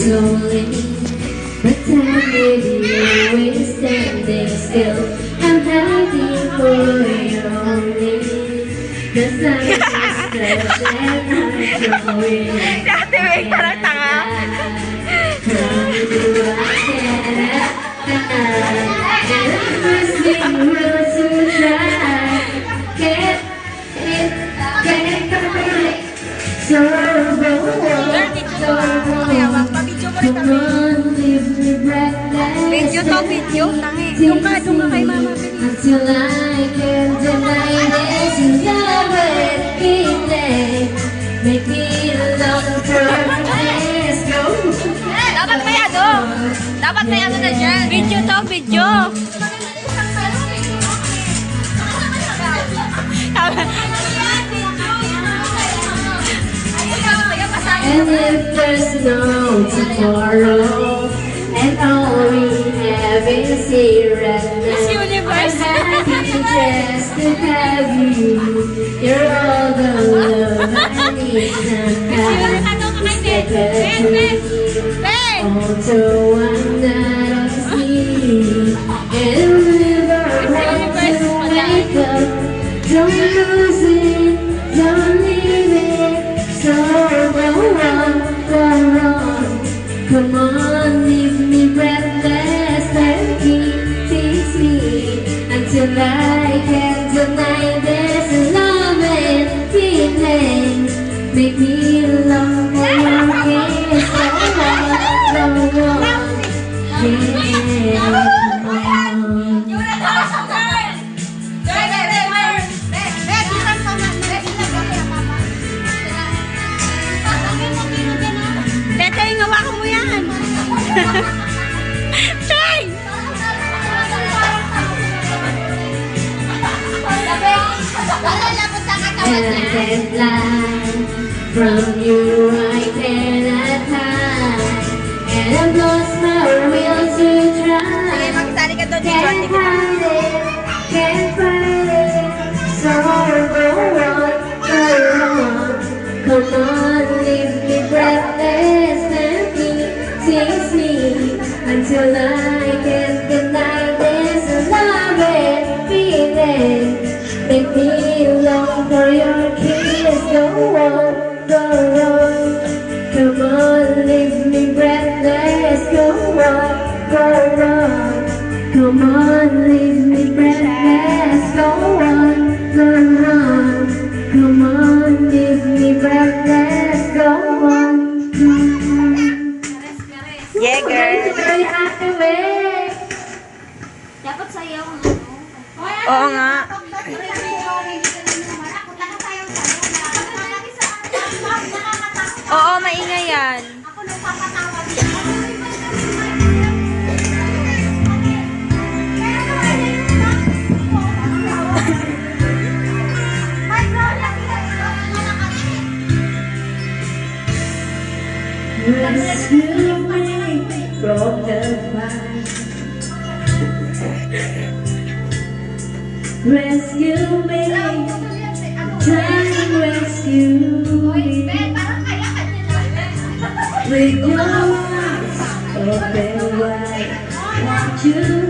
slowly, but time with you is standing still. I'm hiding for you only. The sun is stretched and I'm growing. Dati may tanga. How do I get up? And I'm listening real to try. Get it, so come on, leave me breathless. Video to, video. Tangi. Doon ka kay mama. Until I can deny this love and feeling. Make me long for this. Go. Dapat may ano na dyan. Video to, video. And if there's no tomorrow, and all we have is here and now, I'm happy just to have you. You're all the love I need somehow. It's like a dream, although I'm not asleep. And never want to wake up. Don't lose it, don't leave it. So go wrong. Come on, leave me breathless and tease me until I can deny this love and feeling. Make me long for your kiss. Go on. Yeah, come on. Tete, hawakan mo yan. Cheng! And I can't fly from you, I cannot hide. And I've lost my will to try. Magsali ka doon. Can't hide it, can't fight it. So go on. Come on, leave me breathless and tease me until I can deny this love and feeling. Make me long for your kiss. Go on. Come on, leave me breathless. Go on. Come on, leave me breathless. Go on. Come on, leave me breathless. Go on. Yeah, girl. Very happy way. Dapat sa'yo. Oo nga. Oo, maingay yan. Ako nagpapatawad. Rescue me from the fire. Rescue me, try to rescue me. With your arms open wide, want you